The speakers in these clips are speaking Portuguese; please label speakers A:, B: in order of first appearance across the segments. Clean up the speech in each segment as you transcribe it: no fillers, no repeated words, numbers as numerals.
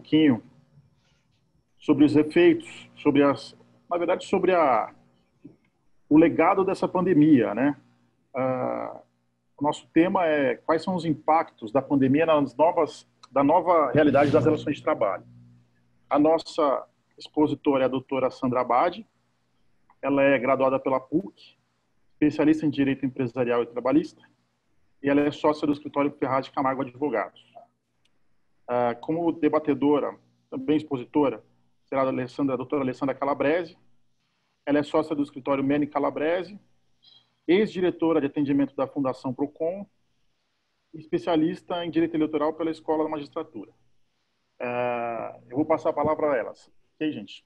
A: pouquinho sobre os efeitos, na verdade, sobre o legado dessa pandemia, né? O nosso tema é quais são os impactos da pandemia da nova realidade das relações de trabalho. A nossa expositora é a doutora Sandra Abad. Ela é graduada pela PUC, especialista em Direito Empresarial e Trabalhista, e ela é sócia do escritório Ferraz de Camargo Advogados. Como debatedora, também expositora, será a doutora Alessandra Calabrese. Ela é sócia do escritório Mene Calabrese, ex-diretora de atendimento da Fundação Procon, e especialista em Direito Eleitoral pela Escola da Magistratura. Eu vou passar a palavra a elas. Ok, gente?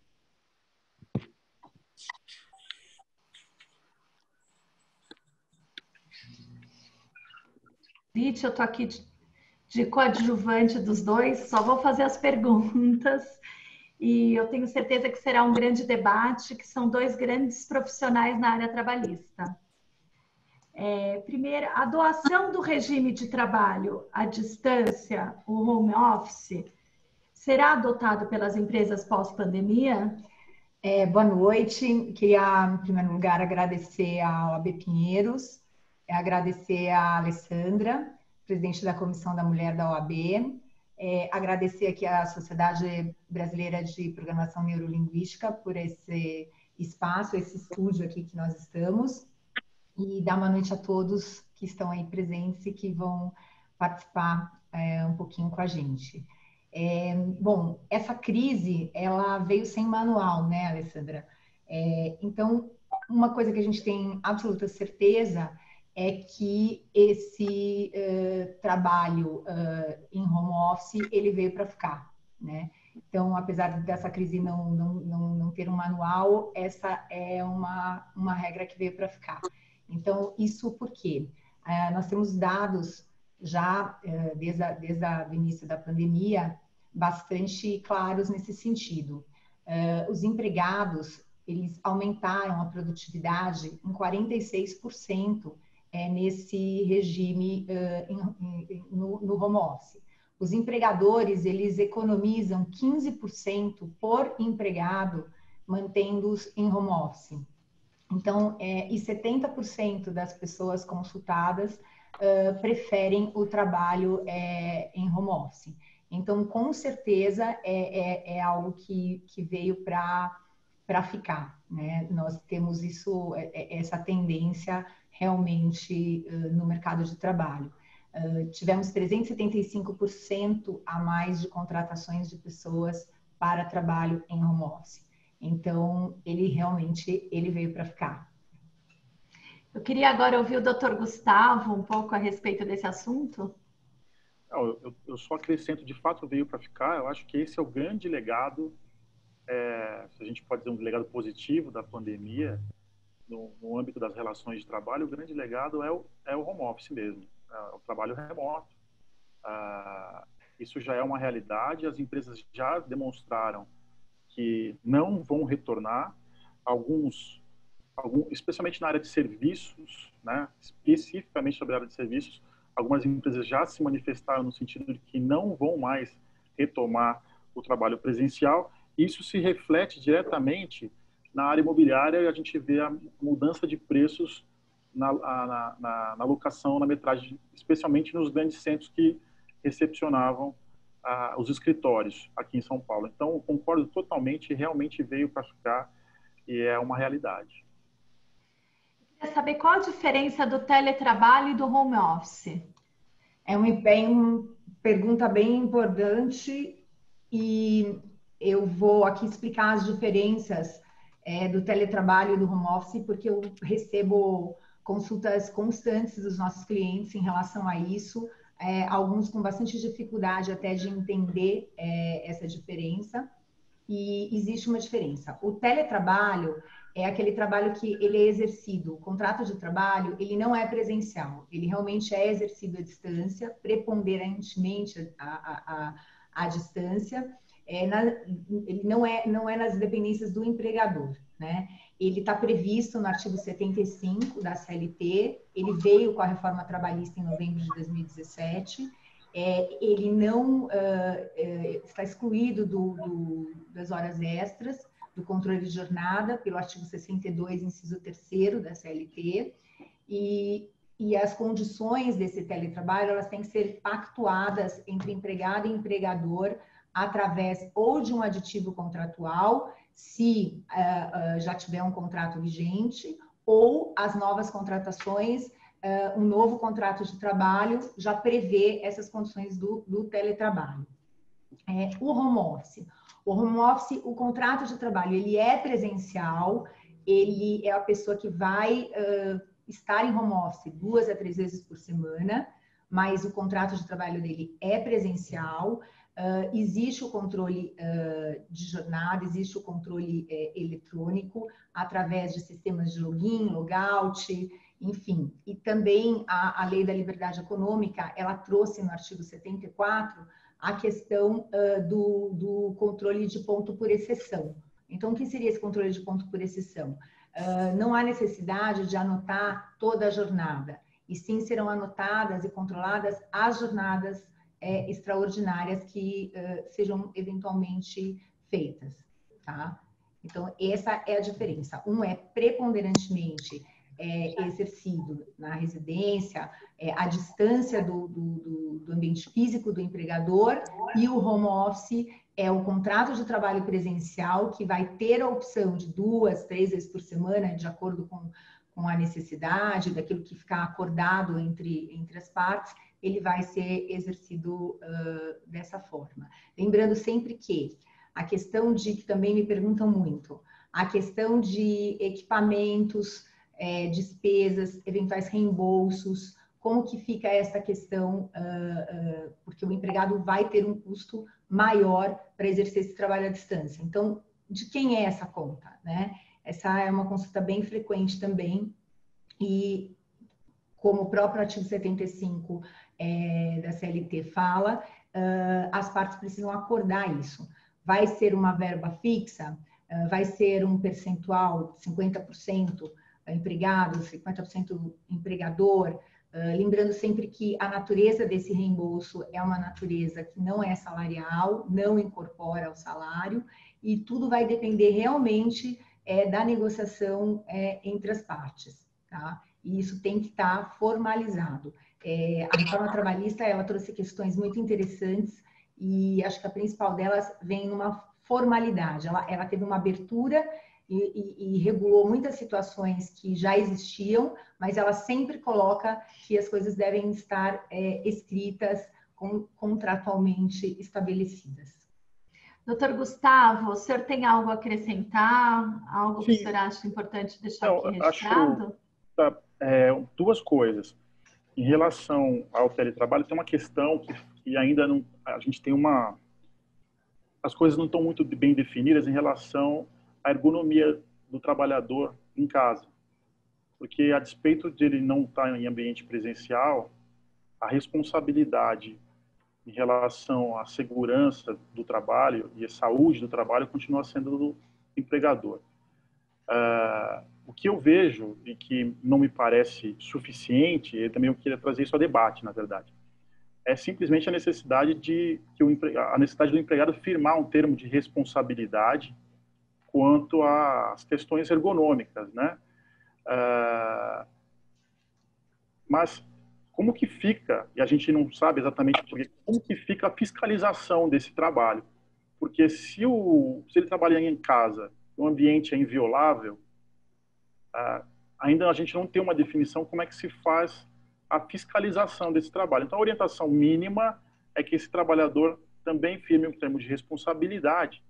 B: Eu estou aqui de coadjuvante dos dois, só vou fazer as perguntas e eu tenho certeza que será um grande debate, que são dois grandes profissionais na área trabalhista. Primeiro, a doação do regime de trabalho à distância, o home office, será adotado pelas empresas pós-pandemia?
C: Boa noite. Queria, em primeiro lugar, agradecer à OAB Pinheiros, agradecer à Alessandra, presidente da Comissão da Mulher da OAB, agradecer aqui à Sociedade Brasileira de Programação Neurolinguística por esse espaço, esse estúdio aqui que nós estamos, e dar uma noite a todos que estão aí presentes e que vão participar um pouquinho com a gente. Bom, essa crise, ela veio sem manual, né, Alessandra? Então, uma coisa que a gente tem absoluta certeza é que esse trabalho em home office, ele veio para ficar, né? Então, apesar dessa crise não ter um manual, essa é uma regra que veio para ficar. Então, isso por quê? Nós temos dados já desde o início da pandemia bastante claros nesse sentido. Os empregados, eles aumentaram a produtividade em 46% nesse regime no home office. Os empregadores, eles economizam 15% por empregado, mantendo-os em home office. Então, e 70% das pessoas consultadas preferem o trabalho em home office. Então, com certeza, é algo que veio para ficar, né? Nós temos essa tendência realmente no mercado de trabalho. Tivemos 375% a mais de contratações de pessoas para trabalho em home office. Então, ele realmente veio para ficar.
B: Eu queria agora ouvir o Dr. Gustavo um pouco a respeito desse assunto.
A: Eu só acrescento, de fato veio para ficar. Eu acho que esse é o grande legado, se a gente pode dizer um legado positivo da pandemia, no âmbito das relações de trabalho. O grande legado é o home office mesmo, é o trabalho remoto. Isso já é uma realidade, as empresas já demonstraram que não vão retornar, especialmente na área de serviços, né? Especificamente sobre a área de serviços, algumas empresas já se manifestaram no sentido de que não vão mais retomar o trabalho presencial. Isso se reflete diretamente na área imobiliária, e a gente vê a mudança de preços na locação, na metragem, especialmente nos grandes centros que recepcionavam os escritórios aqui em São Paulo. Então, eu concordo totalmente, realmente veio para ficar e é uma realidade.
B: Eu queria saber qual a diferença do teletrabalho e do home office.
C: É uma pergunta bem importante e eu vou aqui explicar as diferenças do teletrabalho e do home office, porque eu recebo consultas constantes dos nossos clientes em relação a isso, alguns com bastante dificuldade até de entender essa diferença, e existe uma diferença. O teletrabalho é aquele trabalho que ele é exercido, o contrato de trabalho, ele não é presencial, ele realmente é exercido à distância, preponderantemente à distância, ele não é nas dependências do empregador, né? Ele está previsto no artigo 75 da CLT, ele veio com a reforma trabalhista em novembro de 2017, ele não está excluído das horas extras, do controle de jornada, pelo artigo 62, inciso 3º da CLT, e as condições desse teletrabalho, elas têm que ser pactuadas entre empregado e empregador, através ou de um aditivo contratual, se já tiver um contrato vigente, ou as novas contratações, um novo contrato de trabalho já prevê essas condições do teletrabalho. O home office. O home office, o contrato de trabalho, ele é presencial, ele é a pessoa que vai estar em home office 2 a 3 vezes por semana, mas o contrato de trabalho dele é presencial. Existe o controle de jornada, existe o controle eletrônico através de sistemas de login, logout, enfim. E também a Lei da Liberdade Econômica, ela trouxe no artigo 74 a questão do controle de ponto por exceção. Então, o que seria esse controle de ponto por exceção? Não há necessidade de anotar toda a jornada, e sim serão anotadas e controladas as jornadas extraordinárias que sejam eventualmente feitas, tá? Então, essa é a diferença. Um é preponderantemente exercido na residência, à distância do ambiente físico do empregador, e o home office é o contrato de trabalho presencial, que vai ter a opção de 2, 3 vezes por semana, de acordo com a necessidade, daquilo que ficar acordado entre as partes, ele vai ser exercido dessa forma. Lembrando sempre que a questão que também me perguntam muito, a questão de equipamentos, despesas, eventuais reembolsos, como que fica essa questão, porque o empregado vai ter um custo maior para exercer esse trabalho à distância. Então, de quem é essa conta, né? Essa é uma consulta bem frequente também, e como o próprio artigo 75 da CLT fala, as partes precisam acordar isso. Vai ser uma verba fixa? Vai ser um percentual, 50% empregado, 50% empregador? Lembrando sempre que a natureza desse reembolso é uma natureza que não é salarial, não incorpora o salário, e tudo vai depender realmente da negociação entre as partes, tá? E isso tem que estar formalizado. A reforma trabalhista, ela trouxe questões muito interessantes, e acho que a principal delas vem numa formalidade. Ela teve uma abertura e regulou muitas situações que já existiam, mas ela sempre coloca que as coisas devem estar escritas, contratualmente estabelecidas.
B: Doutor Gustavo, o senhor tem algo a acrescentar? Algo que
A: Sim.
B: o senhor acha importante deixar aqui registrado?
A: Acho duas coisas. Em relação ao teletrabalho, tem uma questão que ainda não... A gente tem uma... As coisas não estão muito bem definidas em relação à ergonomia do trabalhador em casa. Porque, a despeito de ele não estar em ambiente presencial, a responsabilidade em relação à segurança do trabalho e à saúde do trabalho continua sendo do empregador. O que eu vejo e que não me parece suficiente, e também eu queria trazer isso a debate, na verdade, é simplesmente a necessidade do empregado firmar um termo de responsabilidade quanto às questões ergonômicas, né? Mas como que fica, e a gente não sabe exatamente porque, como que fica a fiscalização desse trabalho? Porque se ele trabalha em casa, o ambiente é inviolável, ainda a gente não tem uma definição como é que se faz a fiscalização desse trabalho. Então, a orientação mínima é que esse trabalhador também firme um termo de responsabilidade,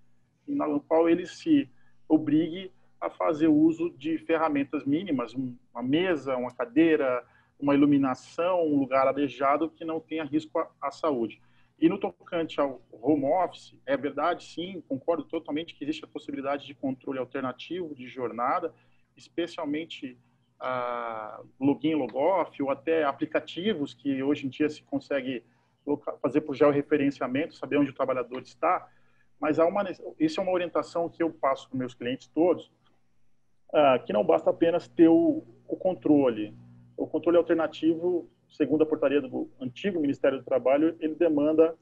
A: no qual ele se obrigue a fazer uso de ferramentas mínimas, uma mesa, uma cadeira, uma iluminação, um lugar arejado que não tenha risco à saúde. E no tocante ao home office, é verdade, sim, concordo totalmente que existe a possibilidade de controle alternativo de jornada, especialmente login, logoff, ou até aplicativos que hoje em dia se consegue fazer por georreferenciamento, saber onde o trabalhador está, mas isso é uma orientação que eu passo para meus clientes todos, que não basta apenas ter o controle. O controle alternativo segundo a portaria do antigo Ministério do Trabalho, ele demanda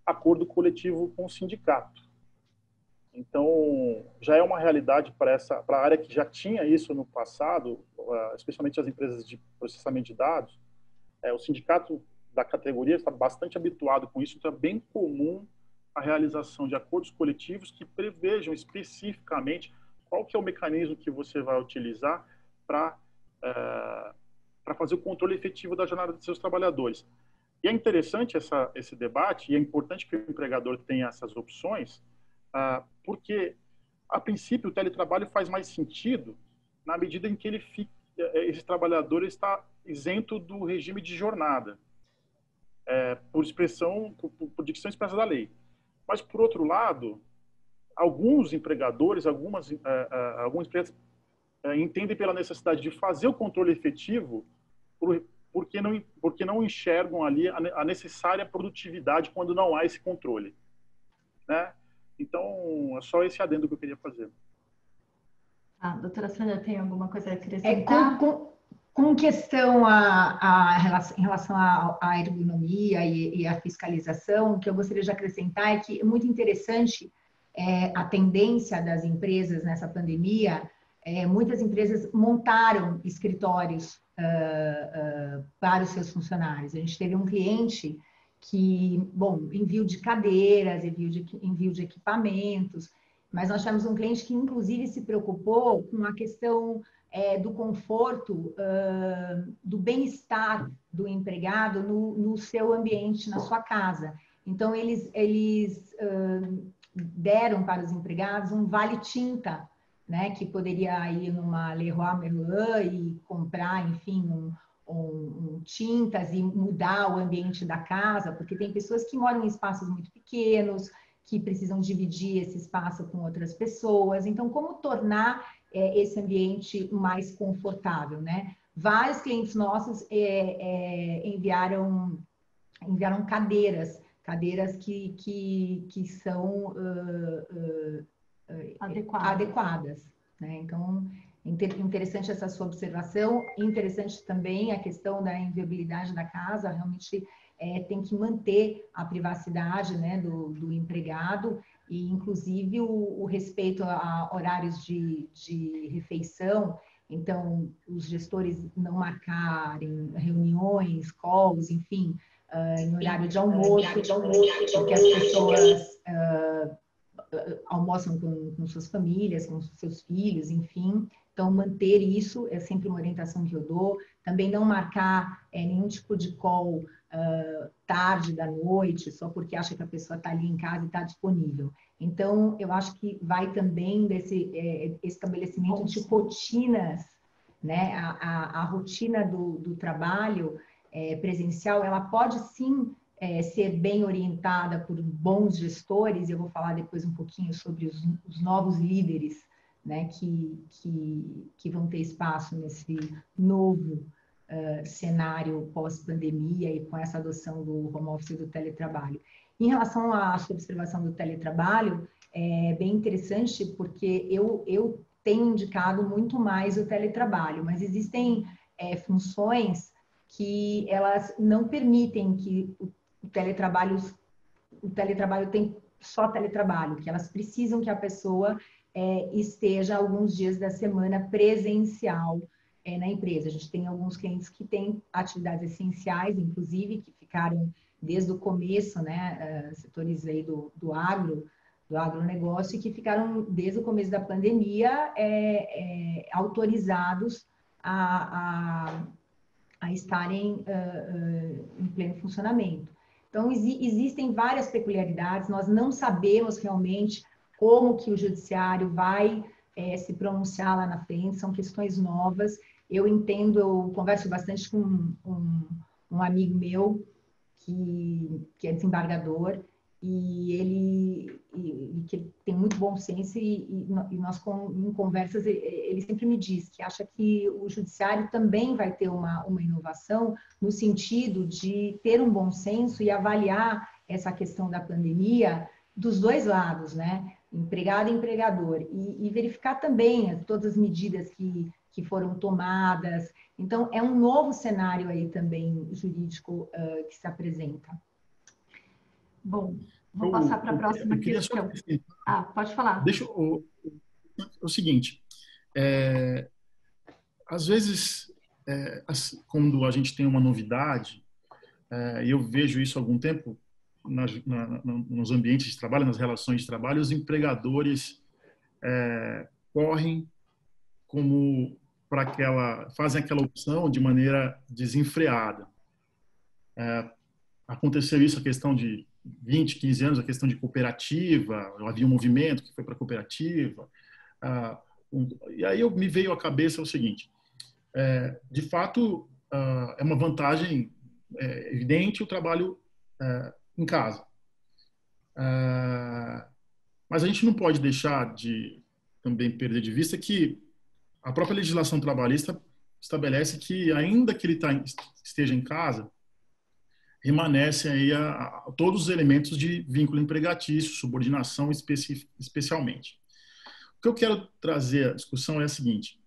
A: acordo coletivo com o sindicato. Então, já é uma realidade para a área que já tinha isso no passado, especialmente as empresas de processamento de dados. O sindicato da categoria está bastante habituado com isso, então é bem comum a realização de acordos coletivos que prevejam especificamente qual que é o mecanismo que você vai utilizar para fazer o controle efetivo da jornada dos seus trabalhadores. E é interessante esse debate, e é importante que o empregador tenha essas opções, porque, a princípio, o teletrabalho faz mais sentido na medida em que esse trabalhador está isento do regime de jornada, por dicção expressa da lei. Mas, por outro lado, alguns empregadores, algumas empresas entendem pela necessidade de fazer o controle efetivo porque não enxergam ali a necessária produtividade quando não há esse controle, né? Então, é só esse adendo que eu queria fazer.
B: Doutora Sandra, tem alguma coisa a acrescentar?
C: Com questão em relação à ergonomia e à fiscalização, o que eu gostaria de acrescentar é que é muito interessante a tendência das empresas nessa pandemia. Muitas empresas montaram escritórios para os seus funcionários. A gente teve um cliente que, envio de cadeiras, envio de equipamentos, mas nós tivemos um cliente que, inclusive, se preocupou com a questão do conforto, do bem-estar do empregado no seu ambiente, na sua casa. Então, eles deram para os empregados um vale-tinta, né, que poderia ir numa Leroy Merlin e comprar, enfim, tintas e mudar o ambiente da casa, porque tem pessoas que moram em espaços muito pequenos, que precisam dividir esse espaço com outras pessoas. Então, como tornar esse ambiente mais confortável, né? Vários clientes nossos enviaram cadeiras que são adequadas, né? Então, interessante essa sua observação, interessante também a questão da inviolabilidade da casa, realmente tem que manter a privacidade, né, do empregado e, inclusive, o respeito a horários de refeição. Então, os gestores não marcarem reuniões, calls, enfim, em horário de almoço, porque as pessoas almoçam com suas famílias, com seus filhos, enfim. Então, manter isso é sempre uma orientação que eu dou. Também não marcar nenhum tipo de call tarde da noite, só porque acha que a pessoa está ali em casa e está disponível. Então, eu acho que vai também desse estabelecimento de rotinas, né? A rotina do trabalho presencial, ela pode sim ser bem orientada por bons gestores. Eu vou falar depois um pouquinho sobre os novos líderes, né, que vão ter espaço nesse novo cenário pós-pandemia e com essa adoção do home office e do teletrabalho. Em relação à sua observação do teletrabalho, é bem interessante porque eu tenho indicado muito mais o teletrabalho, mas existem funções que elas não permitem que o teletrabalho tem só teletrabalho, que elas precisam que a pessoa esteja alguns dias da semana presencial na empresa. A gente tem alguns clientes que têm atividades essenciais, inclusive, que ficaram desde o começo, né, setores aí do agronegócio, que ficaram desde o começo da pandemia autorizados a estarem em pleno funcionamento. Então, existem várias peculiaridades, nós não sabemos realmente como que o judiciário vai se pronunciar lá na frente, são questões novas. Eu entendo, eu converso bastante com um amigo meu que é desembargador, e que tem muito bom senso, e nós, em conversas, ele sempre me diz que acha que o judiciário também vai ter uma inovação no sentido de ter um bom senso e avaliar essa questão da pandemia dos dois lados, né? Empregado e empregador, e verificar também todas as medidas que que foram tomadas. Então, é um novo cenário aí também jurídico que se apresenta.
B: Bom, vou passar para a próxima questão. Pode falar.
A: Deixa o seguinte, às vezes, quando a gente tem uma novidade, e eu vejo isso há algum tempo nos ambientes de trabalho, nas relações de trabalho, os empregadores correm fazem aquela opção de maneira desenfreada. Aconteceu isso, a questão de 20, 15 anos, a questão de cooperativa, havia um movimento que foi para a cooperativa. E aí me veio à cabeça o seguinte, de fato, é uma vantagem evidente o trabalho em casa. Mas a gente não pode deixar de também perder de vista que a própria legislação trabalhista estabelece que, ainda que ele esteja em casa, remanescem aí todos os elementos de vínculo empregatício, subordinação especialmente. O que eu quero trazer à discussão é a seguinte.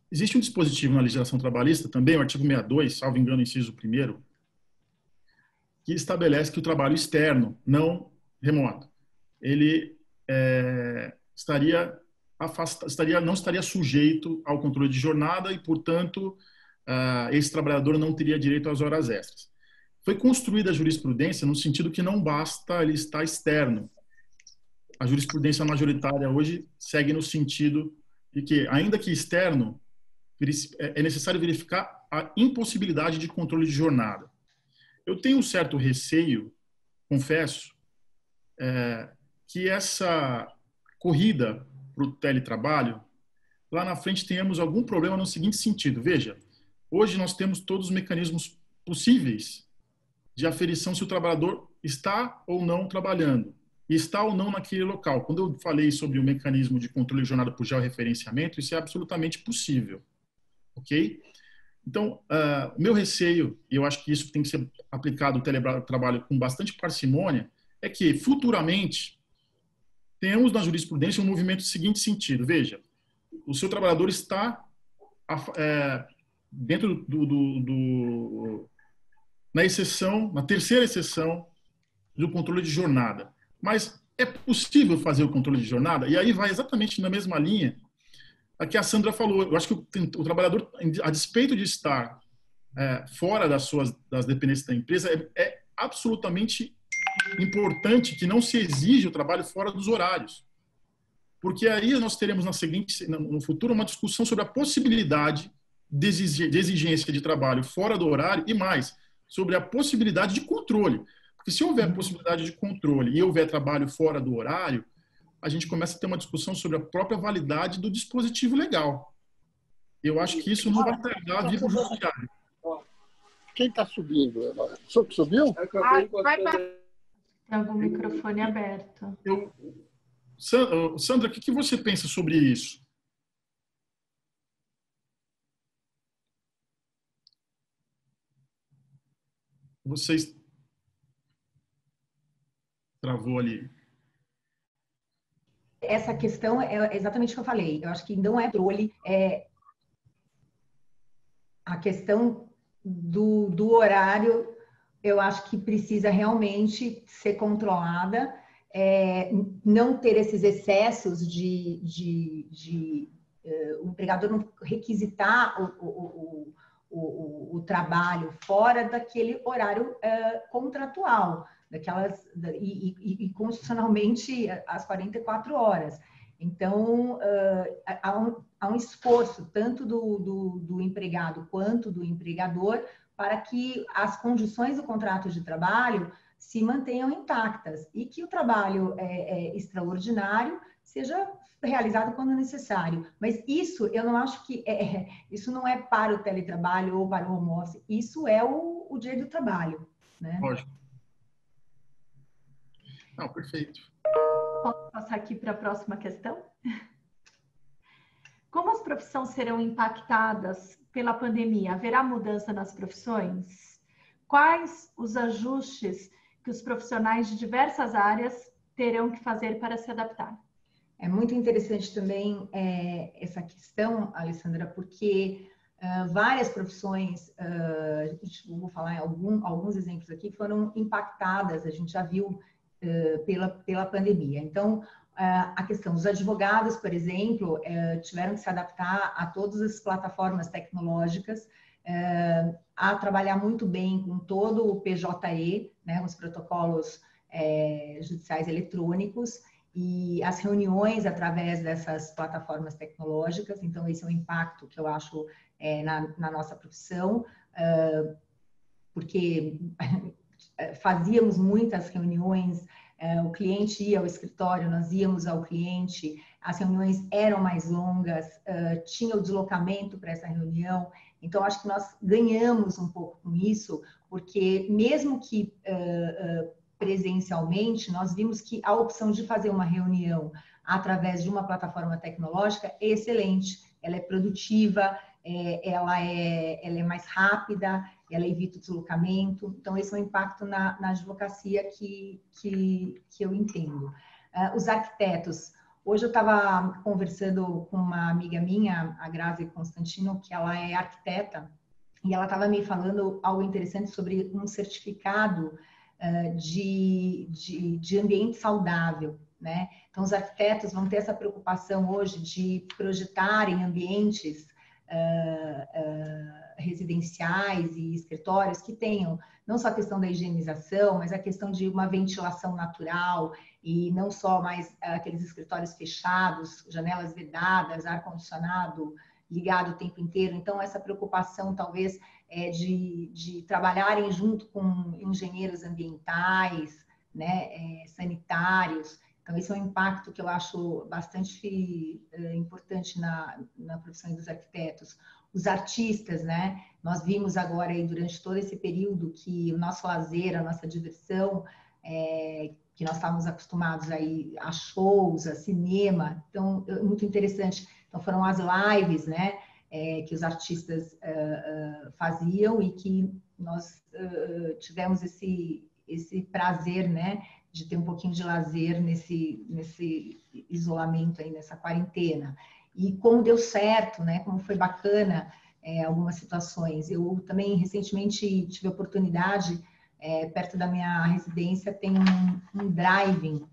A: Existe um dispositivo na legislação trabalhista, também o artigo 62, salvo engano, inciso 1º, que estabelece que o trabalho externo, não remoto, ele não estaria sujeito ao controle de jornada e, portanto, esse trabalhador não teria direito às horas extras. Foi construída a jurisprudência no sentido que não basta ele estar externo. A jurisprudência majoritária hoje segue no sentido de que, ainda que externo, é necessário verificar a impossibilidade de controle de jornada. Eu tenho um certo receio, confesso, que essa corrida para o teletrabalho, lá na frente tenhamos algum problema no seguinte sentido. Veja, hoje nós temos todos os mecanismos possíveis de aferição se o trabalhador está ou não trabalhando, e está ou não naquele local. Quando eu falei sobre o mecanismo de controle de jornada por georreferenciamento, isso é absolutamente possível. Ok? Então, o meu receio, e eu acho que isso tem que ser aplicado ao teletrabalho com bastante parcimônia, é que futuramente tenhamos na jurisprudência um movimento no seguinte sentido. Veja, o seu trabalhador está dentro na exceção, na terceira exceção do controle de jornada. Mas é possível fazer o controle de jornada? E aí vai exatamente na mesma linha a que a Sandra falou. Eu acho que o trabalhador, a despeito de estar fora das dependências da empresa, é absolutamente importante que não se exija o trabalho fora dos horários. Porque aí nós teremos no futuro uma discussão sobre a possibilidade de exigência de trabalho fora do horário e mais, sobre a possibilidade de controle. Porque se houver possibilidade de controle e houver trabalho fora do horário, a gente começa a ter uma discussão sobre a própria validade do dispositivo legal. Eu acho que isso não vai tardar a vir para o judiciário.
D: Quem está subindo? Subiu?
B: Tem algum microfone aberto.
A: Sandra, o que você pensa sobre isso? Vocês travou ali.
C: Essa questão é exatamente o que eu falei. Eu acho que não é controle, a questão do horário, eu acho que precisa realmente ser controlada, não ter esses excessos o empregador não requisitar o trabalho fora daquele horário contratual, e constitucionalmente às 44 horas. Então, há um esforço, tanto do empregado quanto do empregador, para que as condições do contrato de trabalho se mantenham intactas e que o trabalho extraordinário seja realizado quando necessário. Mas isso, eu não acho que isso não é para o teletrabalho ou para o home office, isso é o direito do trabalho, né?
A: Lógico. Não, perfeito.
B: Posso passar aqui para a próxima questão? Como as profissões serão impactadas pela pandemia? Haverá mudança nas profissões? Quais os ajustes que os profissionais de diversas áreas terão que fazer para se adaptar?
C: É muito interessante também essa questão, Alessandra, porque várias profissões, vou falar alguns exemplos aqui, foram impactadas, a gente já viu pela pandemia. Então, a questão dos advogados, por exemplo, tiveram que se adaptar a todas as plataformas tecnológicas, a trabalhar muito bem com todo o PJE, né, os protocolos judiciais eletrônicos, e as reuniões através dessas plataformas tecnológicas. Então, esse é um impacto que eu acho na nossa profissão, porque fazíamos muitas reuniões, o cliente ia ao escritório, nós íamos ao cliente, as reuniões eram mais longas, tinha o deslocamento para essa reunião. Então, acho que nós ganhamos um pouco com isso, porque mesmo que presencialmente, nós vimos que a opção de fazer uma reunião através de uma plataforma tecnológica é excelente, ela é produtiva, ela é mais rápida, ela evita o deslocamento. Então, esse é um impacto na advocacia que eu entendo. Os arquitetos. Hoje eu estava conversando com uma amiga minha, a Grazi Constantino, que ela é arquiteta, e ela estava me falando algo interessante sobre um certificado de ambiente saudável, né? Então, os arquitetos vão ter essa preocupação hoje de projetarem ambientes residenciais e escritórios que tenham não só a questão da higienização, mas a questão de uma ventilação natural e não só mais aqueles escritórios fechados, janelas vedadas, ar-condicionado ligado o tempo inteiro. Então, essa preocupação talvez de trabalharem junto com engenheiros ambientais, né, sanitários. Então, esse é um impacto que eu acho bastante importante na profissão dos arquitetos. Os artistas, né? Nós vimos agora aí durante todo esse período que o nosso lazer, a nossa diversão, que nós estávamos acostumados aí a shows, a cinema, então muito interessante. Então foram as lives, né? Que os artistas faziam e que nós tivemos esse prazer, né? De ter um pouquinho de lazer nesse isolamento aí, nessa quarentena. E como deu certo, né? Como foi bacana algumas situações. Eu também recentemente tive a oportunidade, perto da minha residência, tem um drive-in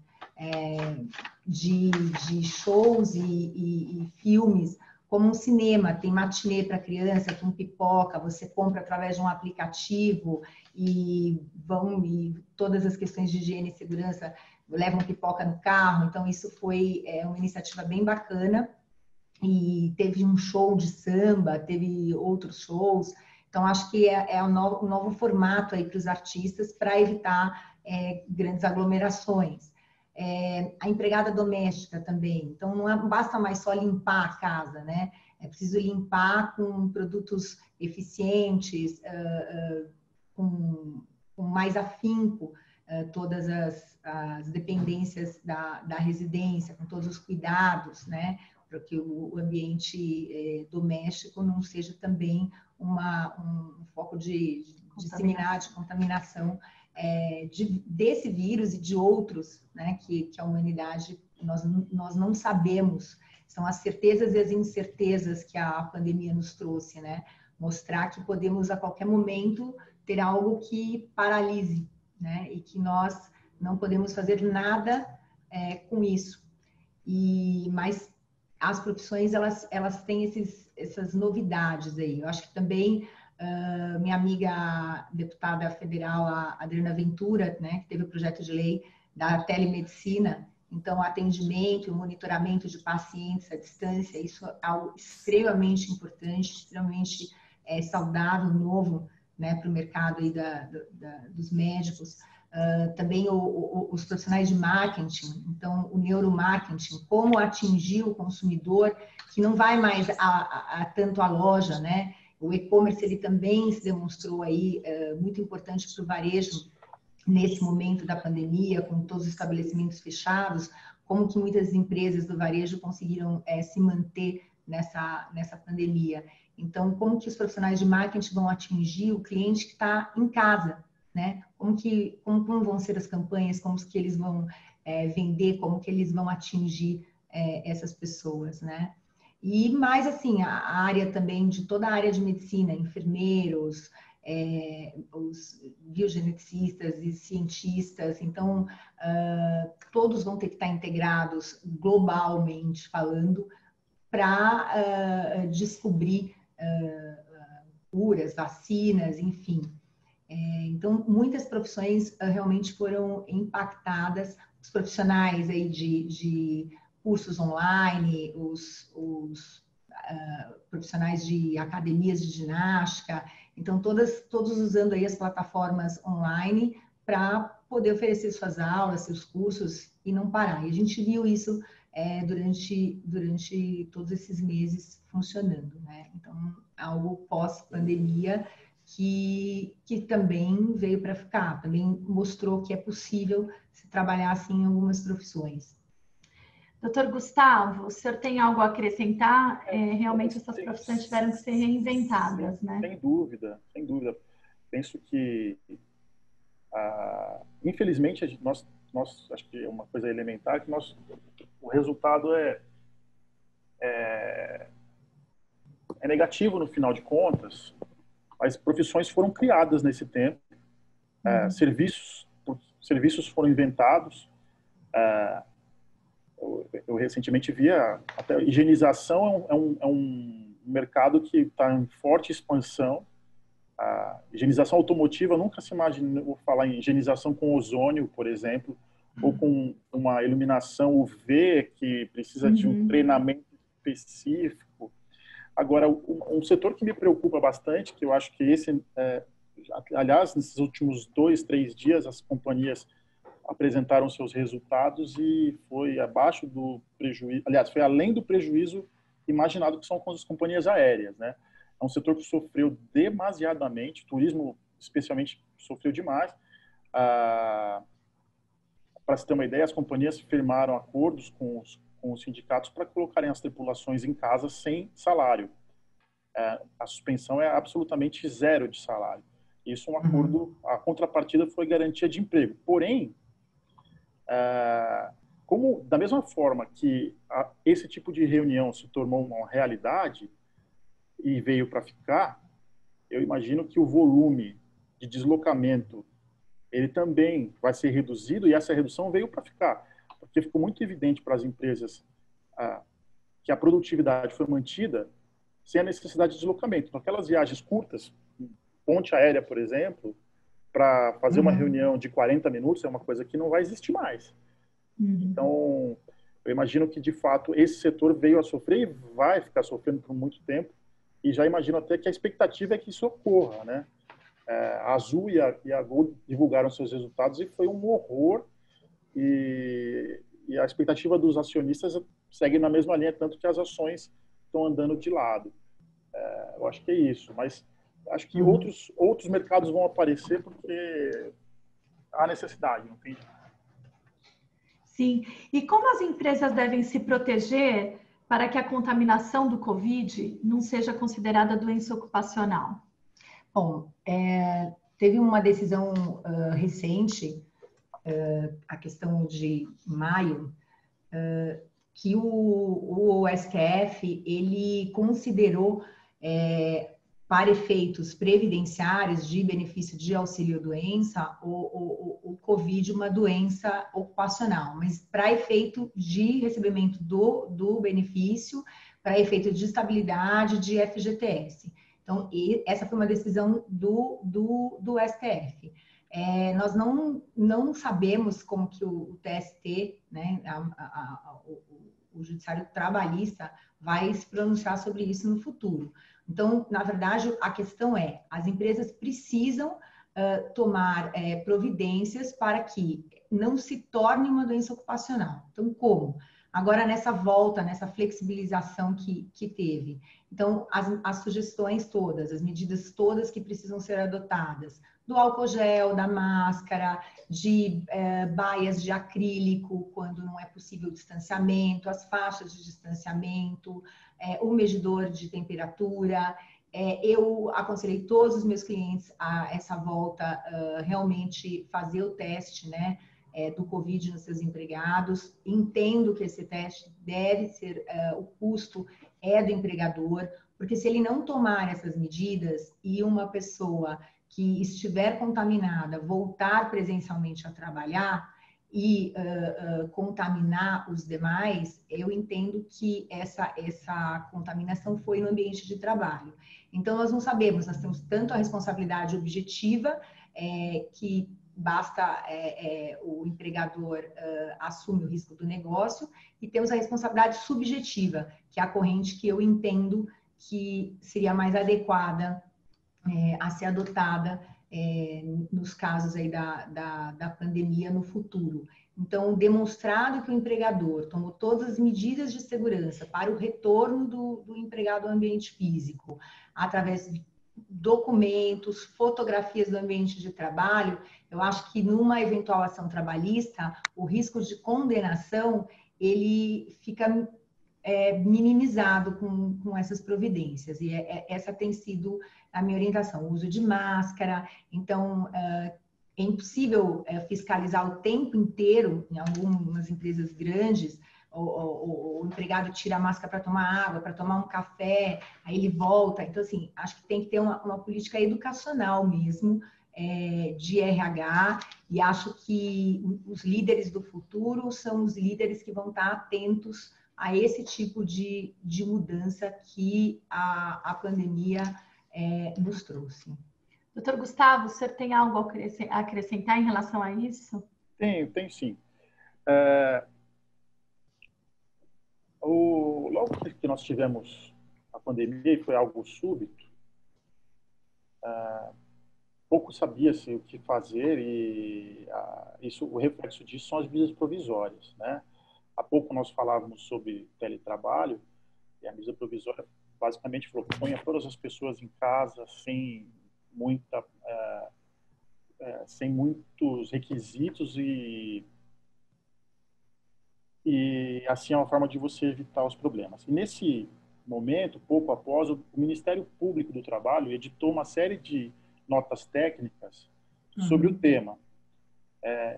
C: de shows e filmes, como um cinema. Tem matinê para criança, com pipoca, você compra através de um aplicativo e todas as questões de higiene e segurança levam pipoca no carro. Então, isso foi uma iniciativa bem bacana. E teve um show de samba, teve outros shows. Então, acho que é um novo formato aí para os artistas para evitar grandes aglomerações. A empregada doméstica também. Então, não basta mais só limpar a casa, né? É preciso limpar com produtos eficientes, com mais afinco, todas as dependências da residência, com todos os cuidados, né? Para que o ambiente doméstico não seja também um foco de disseminar, de contaminação desse vírus e de outros, né, que a humanidade, nós não sabemos. São as certezas e as incertezas que a pandemia nos trouxe, né? Mostrar que podemos a qualquer momento ter algo que paralise, né? E que nós não podemos fazer nada com isso. Mas as profissões, elas têm essas novidades aí. Eu acho que também minha amiga deputada federal, a Adriana Ventura, né, que teve o projeto de lei da telemedicina, então o atendimento e o monitoramento de pacientes à distância, isso é algo extremamente importante, extremamente saudável, novo, né, para o mercado aí dos médicos. Também os profissionais de marketing, então o neuromarketing, como atingir o consumidor que não vai mais tanto à loja, né? O e-commerce, ele também se demonstrou aí muito importante para o varejo nesse momento da pandemia, com todos os estabelecimentos fechados, como que muitas empresas do varejo conseguiram se manter nessa pandemia. Então, como que os profissionais de marketing vão atingir o cliente que está em casa, né? Como vão ser as campanhas, como que eles vão vender, como que eles vão atingir essas pessoas, né? E mais assim, a área também de toda a área de medicina, enfermeiros, os biogeneticistas e cientistas, então todos vão ter que estar integrados globalmente falando para descobrir curas, vacinas, enfim. Então, muitas profissões realmente foram impactadas, os profissionais aí de cursos online, os profissionais de academias de ginástica, então todos usando aí as plataformas online para poder oferecer suas aulas, seus cursos e não parar. E a gente viu isso durante todos esses meses funcionando, né? Então, algo pós-pandemia que também veio para ficar, também mostrou que é possível se trabalhar assim em algumas profissões.
B: Doutor Gustavo, o senhor tem algo a acrescentar? Realmente essas profissões tiveram que ser reinventadas, né?
A: Sem dúvida, sem dúvida. Penso que, infelizmente, nós acho que é uma coisa elementar, que o resultado é negativo no final de contas. As profissões foram criadas nesse tempo, serviços foram inventados. Eu recentemente vi até a higienização é um mercado que está em forte expansão. A higienização automotiva, nunca se imaginou falar em higienização com ozônio, por exemplo, ou com uma iluminação UV que precisa de um treinamento específico. Agora, um setor que me preocupa bastante, que eu acho que aliás, nesses últimos 2, 3 dias, as companhias apresentaram seus resultados e foi abaixo do prejuízo, aliás, foi além do prejuízo imaginado, que são com as companhias aéreas, né? É um setor que sofreu demasiadamente, o turismo especialmente sofreu demais. Para se ter uma ideia, as companhias firmaram acordos com os sindicatos para colocarem as tripulações em casa sem salário. A suspensão é absolutamente zero de salário. Isso é um acordo, a contrapartida foi garantia de emprego. Porém, como da mesma forma que esse tipo de reunião se tornou uma realidade e veio para ficar, eu imagino que o volume de deslocamento ele também vai ser reduzido, e essa redução veio para ficar, porque ficou muito evidente para as empresas que a produtividade foi mantida sem a necessidade de deslocamento. Então, aquelas viagens curtas, ponte aérea, por exemplo, para fazer uma reunião de 40 minutos é uma coisa que não vai existir mais. Então, eu imagino que, de fato, esse setor veio a sofrer e vai ficar sofrendo por muito tempo, e já imagino até que a expectativa é que isso ocorra, né? A Azul e a Gol divulgaram seus resultados e foi um horror, e a expectativa dos acionistas segue na mesma linha, tanto que as ações estão andando de lado. Eu acho que é isso, mas acho que outros mercados vão aparecer porque há necessidade, não tem?
B: Sim. E como as empresas devem se proteger para que a contaminação do Covid não seja considerada doença ocupacional?
C: Bom, teve uma decisão recente, a questão de maio, que o STF ele considerou para efeitos previdenciários de benefício de auxílio-doença o Covid uma doença ocupacional, mas para efeito de recebimento do benefício, para efeito de estabilidade de FGTS. Então, essa foi uma decisão do STF. Nós não sabemos como que o TST, né, o Judiciário Trabalhista, vai se pronunciar sobre isso no futuro. Então, na verdade, a questão as empresas precisam tomar providências para que não se torne uma doença ocupacional. Então, como? Agora, nessa volta, nessa flexibilização que teve. Então, as sugestões todas, as medidas todas que precisam ser adotadas, do álcool gel, da máscara, de baias de acrílico, quando não é possível o distanciamento, as faixas de distanciamento, o medidor de temperatura. Eu aconselhei todos os meus clientes a essa volta realmente fazer o teste, né? do Covid nos seus empregados. Entendo que esse teste deve ser, o custo é do empregador, porque se ele não tomar essas medidas e uma pessoa que estiver contaminada voltar presencialmente a trabalhar e contaminar os demais, eu entendo que essa contaminação foi no ambiente de trabalho. Então, nós não sabemos, nós temos tanto a responsabilidade objetiva, que basta o empregador assume o risco do negócio, e temos a responsabilidade subjetiva, que é a corrente que eu entendo que seria mais adequada a ser adotada nos casos aí da pandemia no futuro. Então, demonstrado que o empregador tomou todas as medidas de segurança para o retorno do empregado ao ambiente físico, através de documentos, fotografias do ambiente de trabalho, eu acho que numa eventual ação trabalhista, o risco de condenação, ele fica minimizado com essas providências. E essa tem sido a minha orientação, o uso de máscara. Então, é impossível fiscalizar o tempo inteiro, em algumas empresas grandes, o empregado tira a máscara para tomar água, para tomar um café, aí ele volta. Então, assim, acho que tem que ter uma política educacional mesmo, de RH, e acho que os líderes do futuro são os líderes que vão estar atentos a esse tipo de mudança que a pandemia nos trouxe.
B: Doutor Gustavo, o senhor tem algo a acrescentar em relação a isso?
A: Tem sim. Logo que nós tivemos a pandemia, e foi algo súbito, pouco sabia-se o que fazer, e o reflexo disso são as medidas provisórias, né? Há pouco nós falávamos sobre teletrabalho, e a medida provisória basicamente falou: ponha todas as pessoas em casa sem muitos requisitos, e assim é uma forma de você evitar os problemas. E nesse momento, pouco após, o Ministério Público do Trabalho editou uma série de notas técnicas sobre o tema.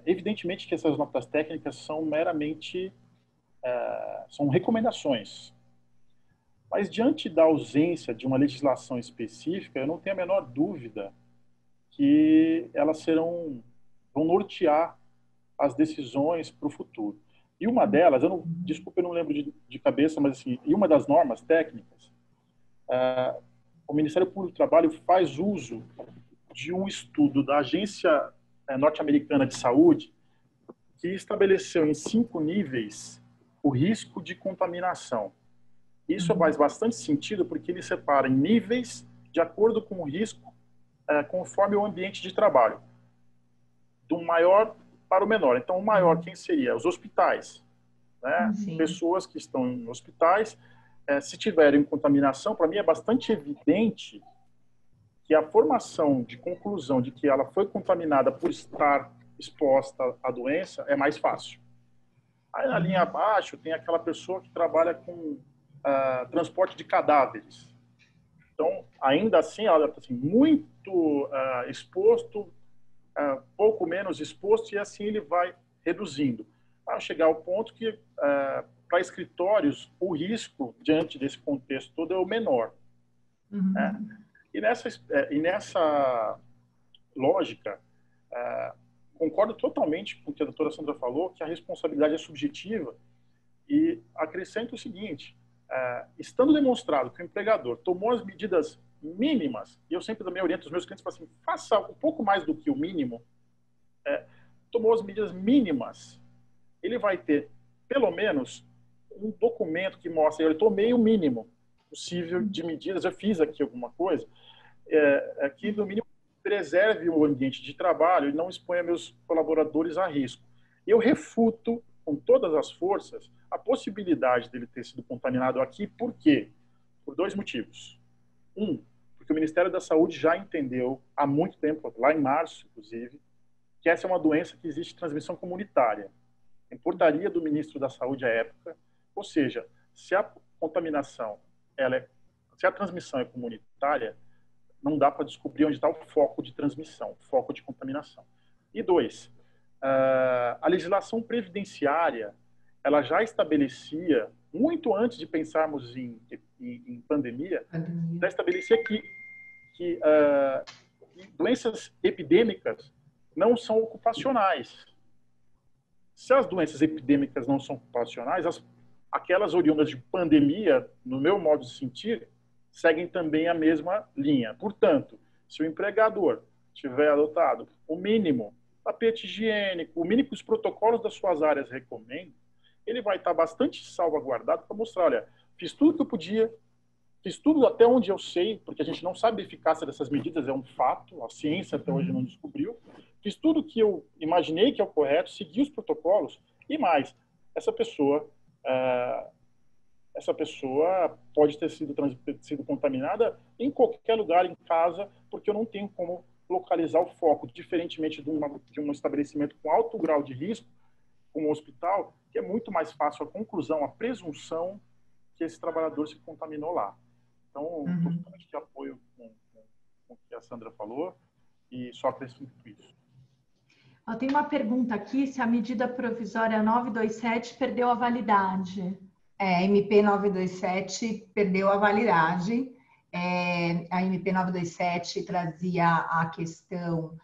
A: Evidentemente que essas notas técnicas são meramente são recomendações. Mas, diante da ausência de uma legislação específica, eu não tenho a menor dúvida que elas vão nortear as decisões para o futuro. E uma delas, desculpa, eu não lembro de cabeça, mas assim, e uma das normas técnicas, o Ministério Público do Trabalho faz uso de um estudo da Agência Norte-Americana de Saúde, que estabeleceu em 5 níveis o risco de contaminação. Isso faz bastante sentido, porque ele separa em níveis de acordo com o risco, conforme o ambiente de trabalho, do maior para o menor. Então, o maior, quem seria? Os hospitais, né? Pessoas que estão em hospitais, se tiverem contaminação, para mim é bastante evidente que a formação de conclusão de que ela foi contaminada por estar exposta à doença é mais fácil. Aí, na linha abaixo, tem aquela pessoa que trabalha com transporte de cadáveres. Então, ainda assim, ela está assim, muito exposto, pouco menos exposto, e assim ele vai reduzindo. Para chegar ao ponto que, para escritórios, o risco, diante desse contexto todo, é o menor. E nessa lógica, concordo totalmente com o que a doutora Sandra falou, que a responsabilidade é subjetiva, e acrescento o seguinte: estando demonstrado que o empregador tomou as medidas mínimas, e eu sempre também oriento os meus clientes para assim, faça um pouco mais do que o mínimo, tomou as medidas mínimas, ele vai ter, pelo menos, um documento que mostra: eu tomei o mínimo possível de medidas, eu fiz aqui alguma coisa, que no mínimo preserve o ambiente de trabalho e não exponha meus colaboradores a risco. Eu refuto com todas as forças a possibilidade dele ter sido contaminado aqui. Por quê? Por 2 motivos. Porque o Ministério da Saúde já entendeu há muito tempo, lá em março, inclusive, que essa é uma doença que existe transmissão comunitária. Em portaria do ministro da Saúde à época, ou seja, se a contaminação, se a transmissão é comunitária, não dá para descobrir onde está o foco de transmissão, o foco de contaminação. E 2, A legislação previdenciária, ela já estabelecia, muito antes de pensarmos em pandemia, já estabelecia que doenças epidêmicas não são ocupacionais. Se as doenças epidêmicas não são ocupacionais, aquelas oriundas de pandemia, no meu modo de sentir, seguem também a mesma linha. Portanto, se o empregador tiver adotado o mínimo tapete higiênico, o mínimo que os protocolos das suas áreas recomendam, ele vai estar bastante salvaguardado para mostrar, olha, fiz tudo que eu podia, fiz tudo até onde eu sei, porque a gente não sabe a eficácia dessas medidas, é um fato, a ciência até hoje não descobriu. Fiz tudo que eu imaginei que é o correto, segui os protocolos e mais. Essa pessoa pode ter sido contaminada em qualquer lugar, em casa, porque eu não tenho como localizar o foco, diferentemente de um estabelecimento com alto grau de risco, como um hospital, que é muito mais fácil a conclusão, a presunção que esse trabalhador se contaminou lá. Então, estou totalmente de apoio com o que a Sandra falou e só acrescento isso.
B: Eu tenho uma pergunta aqui, se a medida provisória 927 perdeu a validade.
C: MP 927 perdeu a validade. A MP 927 trazia a questão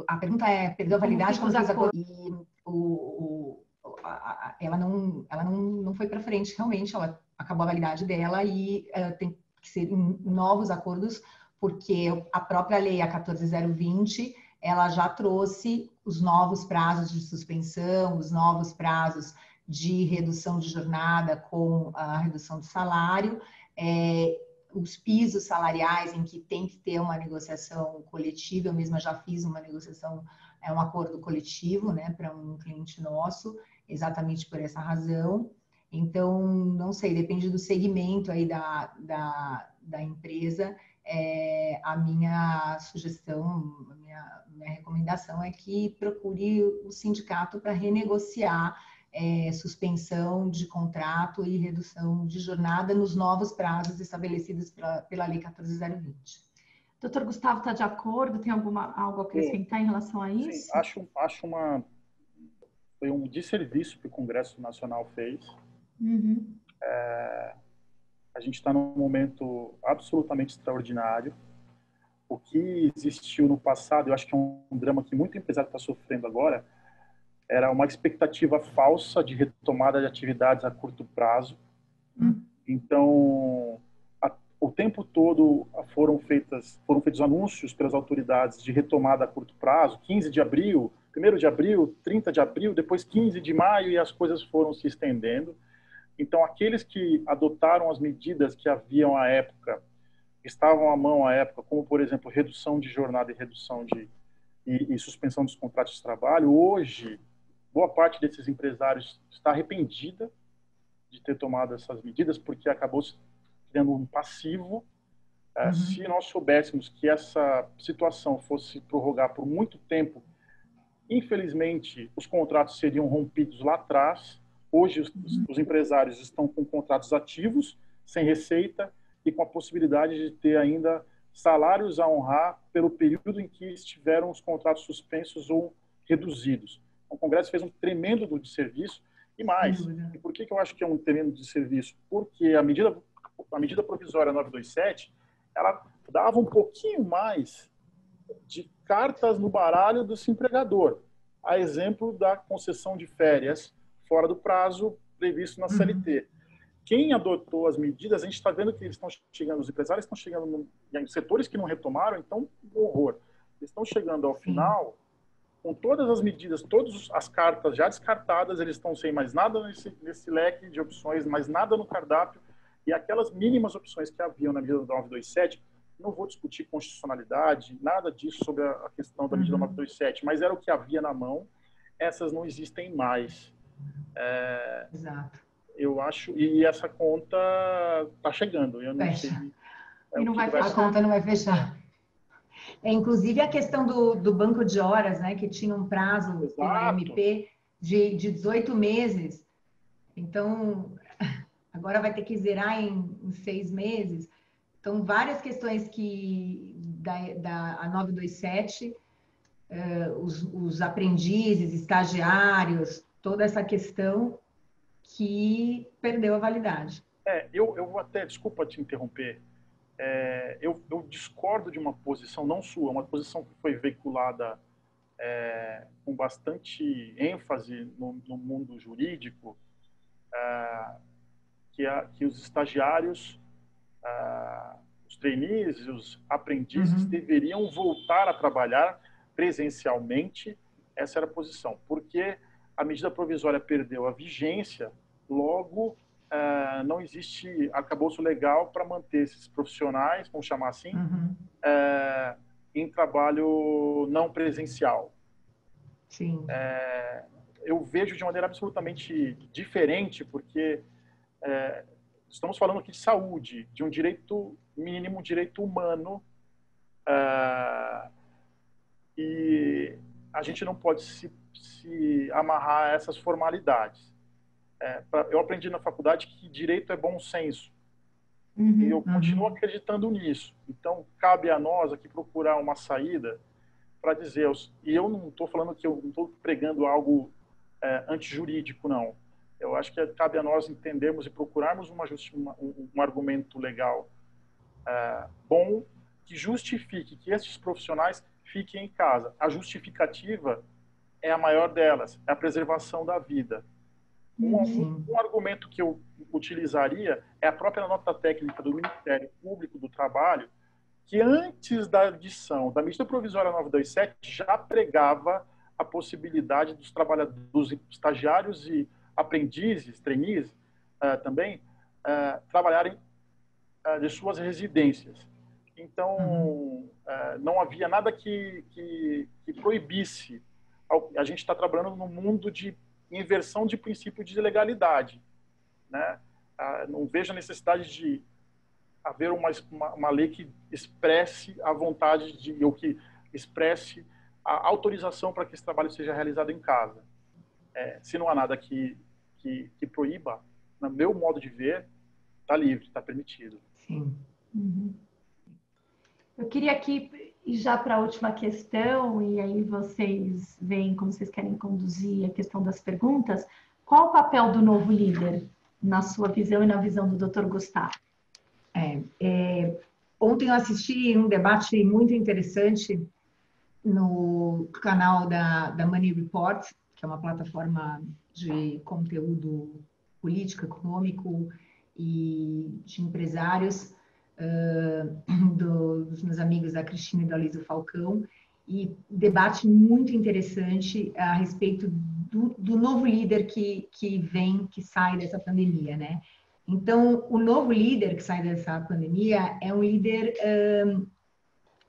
C: a pergunta é, perdeu a validade como fez e ela não foi para frente realmente, ela acabou a validade dela e tem que ser novos acordos, porque a própria lei, a 14020, ela já trouxe os novos prazos de suspensão, os novos prazos de redução de jornada com a redução de salário, os pisos salariais em que tem que ter uma negociação coletiva. Eu mesma já fiz uma negociação, um acordo coletivo, né, para um cliente nosso, exatamente por essa razão. Então, não sei, depende do segmento aí da empresa. A minha sugestão, a minha recomendação é que procure o sindicato para renegociar suspensão de contrato e redução de jornada nos novos prazos estabelecidos pela Lei 14020.
B: Doutor Gustavo está de acordo? Tem algo a acrescentar em relação a isso?
A: Sim, foi um desserviço que o Congresso Nacional fez. A gente está num momento absolutamente extraordinário. O que existiu no passado, eu acho que é um drama que muito empresário está sofrendo agora, era uma expectativa falsa de retomada de atividades a curto prazo. Então, o tempo todo foram feitos anúncios pelas autoridades de retomada a curto prazo, 15 de abril, 1º de abril, 30 de abril, depois 15 de maio, e as coisas foram se estendendo. Então, aqueles que adotaram as medidas que haviam à época, que estavam à mão à época, como, por exemplo, redução de jornada e redução e suspensão dos contratos de trabalho, hoje, boa parte desses empresários está arrependida de ter tomado essas medidas, porque acabou se criando um passivo. Se nós soubéssemos que essa situação fosse prorrogar por muito tempo, infelizmente, os contratos seriam rompidos lá atrás. Hoje, os empresários estão com contratos ativos, sem receita, e com a possibilidade de ter ainda salários a honrar pelo período em que estiveram os contratos suspensos ou reduzidos. O Congresso fez um tremendo desserviço. E mais, e por que eu acho que é um tremendo desserviço? Porque a medida provisória 927, ela dava um pouquinho mais de cartas no baralho desse empregador, a exemplo da concessão de férias fora do prazo previsto na CLT. Quem adotou as medidas, a gente está vendo que eles estão chegando, os empresários estão chegando em setores que não retomaram, então, horror. Eles estão chegando ao final com todas as medidas, todas as cartas já descartadas, eles estão sem mais nada nesse leque de opções, mais nada no cardápio, e aquelas mínimas opções que haviam na medida 927, não vou discutir constitucionalidade, nada disso sobre a questão da medida 927, mas era o que havia na mão, essas não existem mais.
C: Exato.
A: Eu acho, e essa conta está chegando, eu não sei.
B: E não vai fechar.
C: A conta não vai fechar. Inclusive a questão do banco de horas, né, que tinha um prazo pela MP, de 18 meses. Então, agora vai ter que zerar em 6 meses. Então, várias questões que a 927, os aprendizes, estagiários, toda essa questão que perdeu a validade.
A: Eu vou até, desculpa te interromper, eu discordo de uma posição, não sua, uma posição que foi veiculada com bastante ênfase no mundo jurídico, que os estagiários, os trainees e os aprendizes deveriam voltar a trabalhar presencialmente. Essa era a posição, porque a medida provisória perdeu a vigência, logo não existe arcabouço legal para manter esses profissionais, vamos chamar assim, em trabalho não presencial.
C: Sim.
A: Eu vejo de maneira absolutamente diferente, porque estamos falando aqui de saúde, de um direito mínimo, um direito humano, e a gente não pode se amarrar a essas formalidades. Eu aprendi na faculdade que direito é bom senso, e eu continuo acreditando nisso. Então, cabe a nós aqui procurar uma saída para dizer, e eu não estou falando que eu não estou pregando algo antijurídico, não. Eu acho que cabe a nós entendermos e procurarmos um argumento legal bom que justifique que esses profissionais fiquem em casa. A justificativa é a maior delas, é a preservação da vida. Um argumento que eu utilizaria é a própria nota técnica do Ministério Público do Trabalho, que antes da edição da medida provisória 927 já pregava a possibilidade dos trabalhadores, dos estagiários e aprendizes, trainees também, trabalharem de suas residências. Então, não havia nada que proibisse. A gente está trabalhando num mundo de inversão de princípio de legalidade, né? Não vejo a necessidade de haver uma lei que expresse a vontade ou que expresse a autorização para que esse trabalho seja realizado em casa. Se não há nada que proíba, no meu modo de ver, está livre, está permitido.
C: Sim.
B: Eu queria aqui ir já para a última questão, e aí vocês veem como vocês querem conduzir a questão das perguntas. Qual o papel do novo líder, na sua visão e na visão do Dr. Gustavo?
C: Ontem eu assisti um debate muito interessante no canal da Money Report, que é uma plataforma de conteúdo político, econômico e de empresários, dos meus amigos da Cristina e da Luísa Falcão, e debate muito interessante a respeito do novo líder que sai dessa pandemia, né? Então, o novo líder que sai dessa pandemia é um líder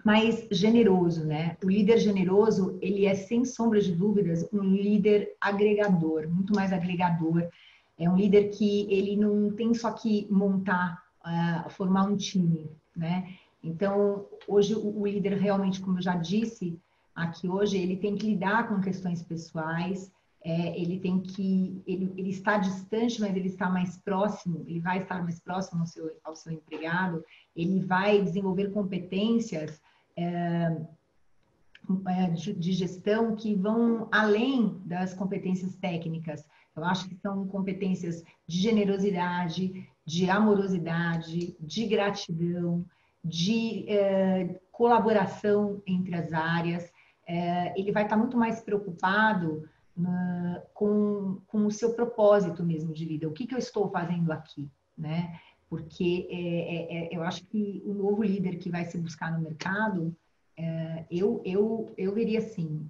C: mais generoso, né? O líder generoso, ele é, sem sombra de dúvidas, um líder agregador, muito mais agregador. É um líder que ele não tem só que formar um time, né? Então, hoje, o líder realmente, como eu já disse aqui hoje, ele tem que lidar com questões pessoais, ele está distante, mas ele está mais próximo, ele vai estar mais próximo ao seu empregado, ele vai desenvolver competências de gestão que vão além das competências técnicas. Eu acho que são competências de generosidade, de amorosidade, de gratidão, de colaboração entre as áreas. Ele vai estar muito mais preocupado com o seu propósito mesmo de vida. O que eu estou fazendo aqui, né? Porque eu acho que o novo líder que vai se buscar no mercado, eu veria assim,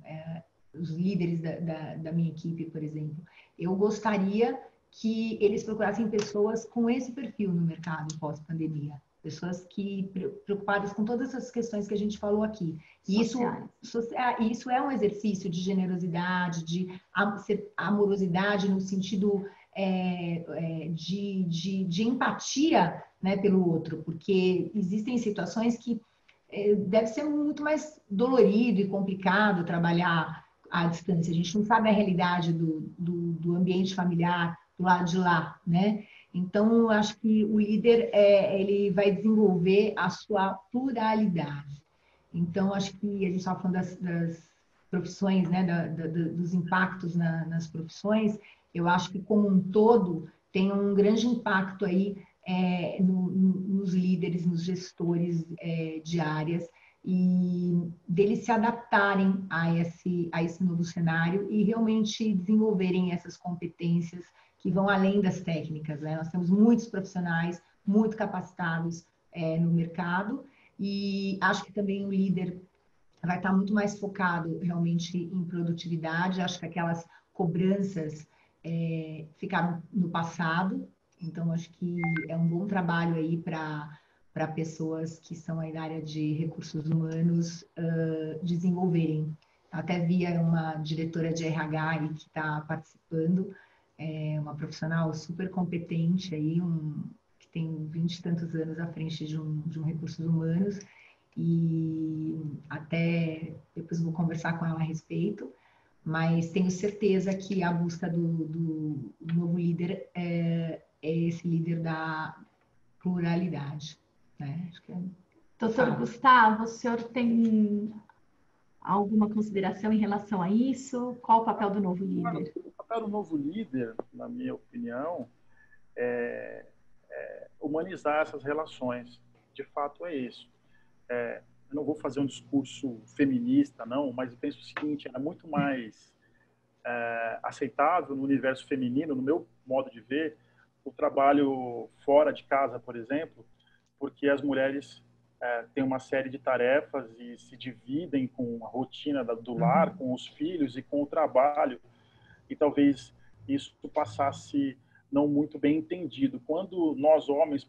C: os líderes da minha equipe, por exemplo, eu gostaria que eles procurassem pessoas com esse perfil no mercado pós-pandemia. Pessoas preocupadas com todas essas questões que a gente falou aqui. E isso é um exercício de generosidade, de amorosidade no sentido de empatia, né, pelo outro, porque existem situações que deve ser muito mais dolorido e complicado trabalhar à distância. A gente não sabe a realidade do ambiente familiar do lado de lá, né? Então, eu acho que o líder, ele vai desenvolver a sua pluralidade. Então, acho que a gente estava falando das profissões, né, dos impactos nas profissões. Eu acho que, como um todo, tem um grande impacto aí nos líderes, nos gestores de áreas, e deles se adaptarem a esse novo cenário e realmente desenvolverem essas competências que vão além das técnicas, né? Nós temos muitos profissionais muito capacitados no mercado, e acho que também o líder vai estar muito mais focado realmente em produtividade. Acho que aquelas cobranças ficaram no passado, então acho que é um bom trabalho aí para pessoas que são aí da área de recursos humanos desenvolverem. Até via uma diretora de RH aí que está participando, uma profissional super competente aí, que tem 20 e tantos anos à frente de um recursos humanos, e até depois vou conversar com ela a respeito, mas tenho certeza que a busca do novo líder é esse líder da pluralidade, né? Acho que
B: Doutor Gustavo, o senhor tem alguma consideração em relação a isso? Qual o papel do novo líder?
A: O papel do novo líder, na minha opinião, é humanizar essas relações. De fato, é isso. Eu não vou fazer um discurso feminista, não, mas eu penso o seguinte: é muito mais aceitável no universo feminino, no meu modo de ver, o trabalho fora de casa, por exemplo, porque as mulheres têm uma série de tarefas e se dividem com a rotina do lar, com os filhos e com o trabalho, e talvez isso passasse não muito bem entendido. Quando nós, homens,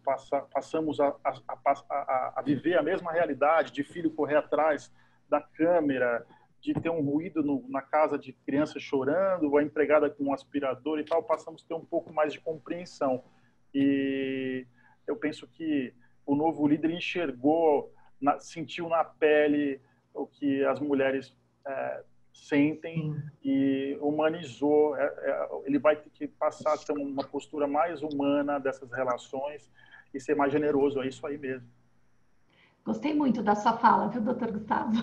A: passamos a viver a mesma realidade de filho correr atrás da câmera, de ter um ruído na casa de criança chorando, ou a empregada com um aspirador e tal, passamos a ter um pouco mais de compreensão. E eu penso que o novo líder enxergou, sentiu na pele o que as mulheres sentem e humanizou. Ele vai ter que passar a ter uma postura mais humana dessas relações e ser mais generoso. É isso aí mesmo.
B: Gostei muito da sua fala, viu, doutor Gustavo?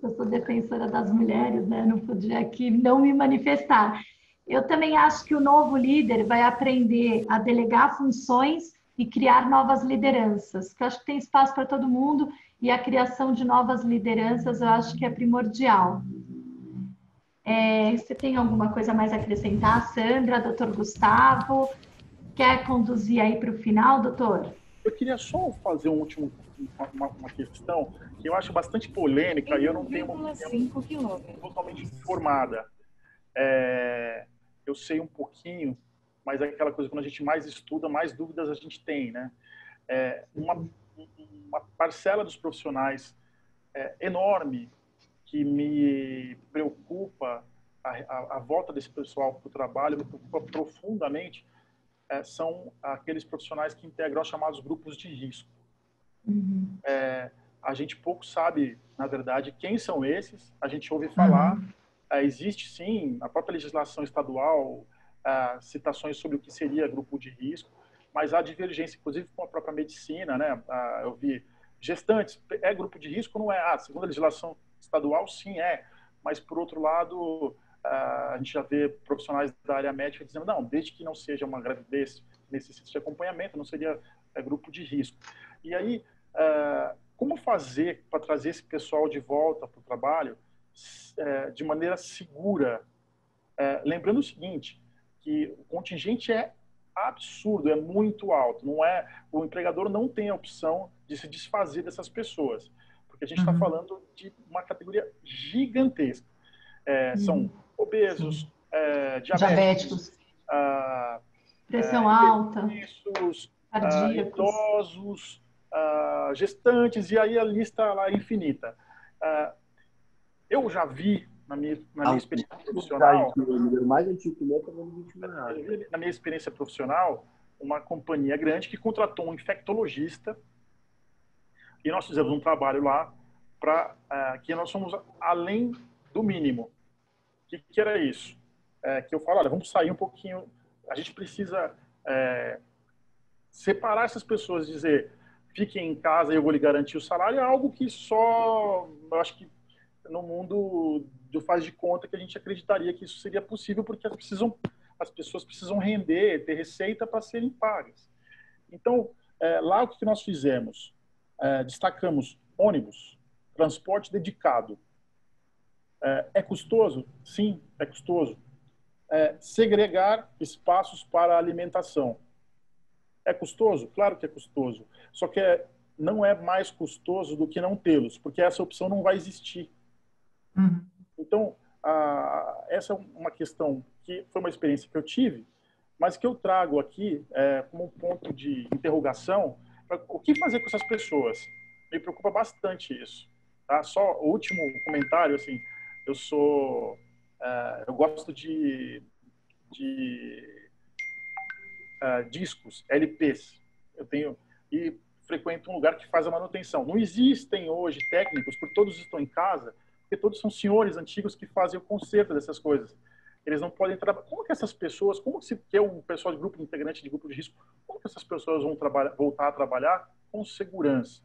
B: Eu sou defensora das mulheres, né? Não podia aqui não me manifestar. Eu também acho que o novo líder vai aprender a delegar funções e criar novas lideranças, que eu acho que tem espaço para todo mundo, e a criação de novas lideranças eu acho que é primordial. Você tem alguma coisa mais a acrescentar, Sandra, doutor Gustavo? Quer conduzir aí para o final, doutor?
A: Eu queria só fazer uma questão que eu acho bastante polêmica e eu não tenho uma opinião totalmente formada. Eu sei um pouquinho, mas é aquela coisa, quando a gente mais estuda, mais dúvidas a gente tem, né? Uma parcela dos profissionais enorme que me preocupa, a volta desse pessoal para o trabalho, me preocupa profundamente, são aqueles profissionais que integram os chamados grupos de risco. A gente pouco sabe, na verdade, quem são esses, a gente ouve falar, existe sim, na própria legislação estadual, citações sobre o que seria grupo de risco, mas há divergência, inclusive com a própria medicina, né? Eu vi gestantes, grupo de risco ou não é? Segundo a legislação estadual, sim é, mas por outro lado, a gente já vê profissionais da área médica dizendo, não, desde que não seja uma gravidez que necessite de acompanhamento, não seria grupo de risco. E aí, como fazer para trazer esse pessoal de volta para o trabalho de maneira segura? Lembrando o seguinte, que o contingente é absurdo, é muito alto. O empregador não tem a opção de se desfazer dessas pessoas, porque a gente está falando de uma categoria gigantesca. São obesos, diabéticos,
B: pressão alta,
A: idosos, gestantes, e aí a lista lá é infinita. Eu já vi, na minha experiência profissional, na minha experiência profissional, uma companhia grande que contratou um infectologista, e nós fizemos um trabalho lá para que nós somos além do mínimo. O que era isso? Que eu falo, olha, vamos sair um pouquinho, a gente precisa separar essas pessoas, dizer, fiquem em casa e eu vou lhe garantir o salário, é algo que só, eu acho que no mundo do faz de conta que a gente acreditaria que isso seria possível, porque as pessoas precisam render, ter receita para serem pagas. Então, lá o que nós fizemos? Destacamos ônibus, transporte dedicado. É custoso? Sim, é custoso. Segregar espaços para alimentação. É custoso? Claro que é custoso. Só que não é mais custoso do que não tê-los, porque essa opção não vai existir.
C: Uhum.
A: Então, essa é uma questão que foi uma experiência que eu tive, mas que eu trago aqui como um ponto de interrogação. O que fazer com essas pessoas? Me preocupa bastante isso. Tá? Só o último comentário, assim, eu gosto de discos, LPs. E frequento um lugar que faz a manutenção. Não existem hoje técnicos, porque todos estão em casa, porque todos são senhores antigos que fazem o conserto dessas coisas. Eles não podem trabalhar. Como que essas pessoas, como que é um pessoal de grupo integrante de grupo de risco, como que essas pessoas vão voltar a trabalhar com segurança?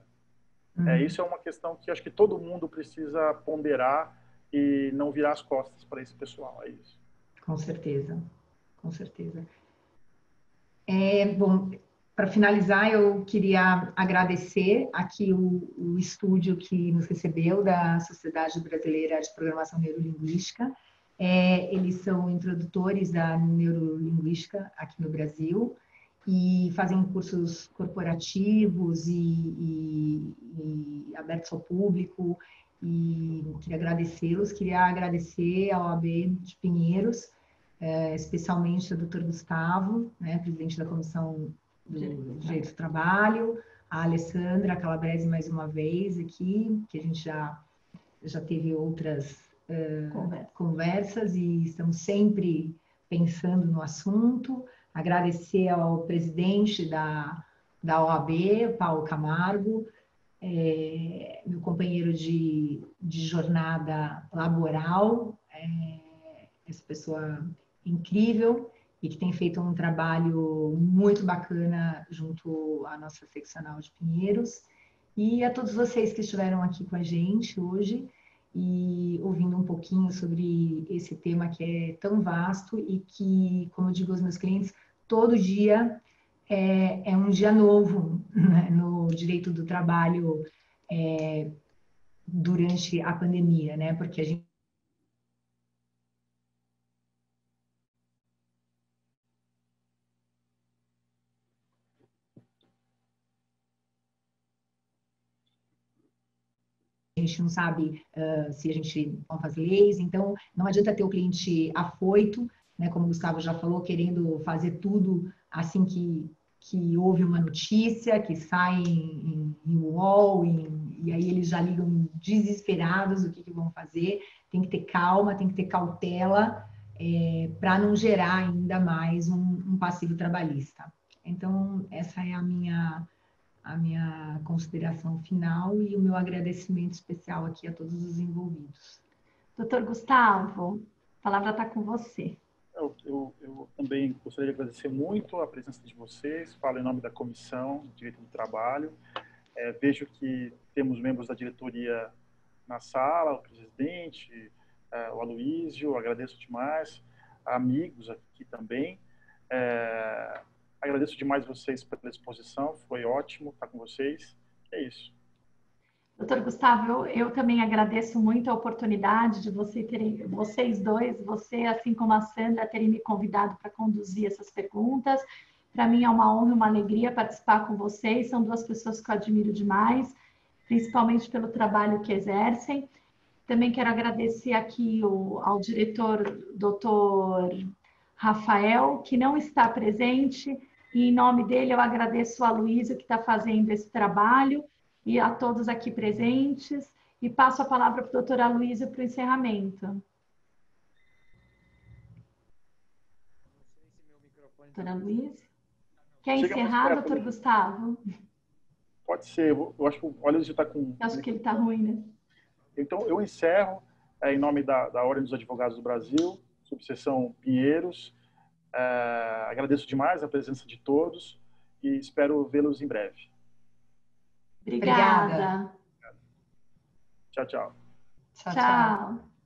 A: Isso é uma questão que acho que todo mundo precisa ponderar e não virar as costas para esse pessoal. É isso.
C: Com certeza, com certeza. Bom, para finalizar, eu queria agradecer aqui o estúdio que nos recebeu da Sociedade Brasileira de Programação Neurolinguística. Eles são introdutores da neurolinguística aqui no Brasil e fazem cursos corporativos e abertos ao público. E queria agradecê-los, queria agradecer à OAB de Pinheiros, especialmente ao Dr. Gustavo, né, presidente da Comissão do Direito do Trabalho, a Alessandra Calabrese mais uma vez aqui, que a gente já teve outras conversas e estamos sempre pensando no assunto. Agradecer ao presidente da OAB, Paulo Camargo, meu companheiro de jornada laboral, essa pessoa incrível e que tem feito um trabalho muito bacana junto à nossa seccional de Pinheiros, e a todos vocês que estiveram aqui com a gente hoje e ouvindo um pouquinho sobre esse tema que é tão vasto e que, como eu digo aos meus clientes, todo dia é um dia novo, né, no direito do trabalho durante a pandemia, né? Porque a gente não sabe se a gente vão fazer leis, então não adianta ter o cliente afoito, né, como o Gustavo já falou, querendo fazer tudo assim que houve uma notícia, que sai em UOL, e aí eles já ligam desesperados o que vão fazer. Tem que ter calma, tem que ter cautela para não gerar ainda mais um passivo trabalhista. Então, essa é a minha consideração final e o meu agradecimento especial aqui a todos os envolvidos.
B: Doutor Gustavo, a palavra está com você.
A: Eu também gostaria de agradecer muito a presença de vocês, falo em nome da Comissão de Direito do Trabalho. Vejo que temos membros da diretoria na sala, o presidente, o Aloísio, agradeço demais, amigos aqui também. Agradeço demais vocês pela exposição, foi ótimo estar com vocês. É isso.
B: Doutor Gustavo, eu também agradeço muito a oportunidade de vocês dois, você assim como a Sandra, terem me convidado para conduzir essas perguntas. Para mim é uma honra e uma alegria participar com vocês, são duas pessoas que eu admiro demais, principalmente pelo trabalho que exercem. Também quero agradecer aqui ao diretor, doutor Rafael, que não está presente, e em nome dele eu agradeço a Luísa, que está fazendo esse trabalho, e a todos aqui presentes, e passo a palavra para a doutora Luísa para o encerramento. Doutora Luísa? Quer encerrar, doutor Gustavo?
A: Pode ser, eu acho que o Aloísio está com...
B: Acho que ele está ruim, né?
A: Então, eu encerro em nome da Ordem dos Advogados do Brasil, subseção Pinheiros. Agradeço demais a presença de todos e espero vê-los em breve.
B: Obrigada.
A: Tchau, tchau.
C: Tchau, tchau.
B: Tchau.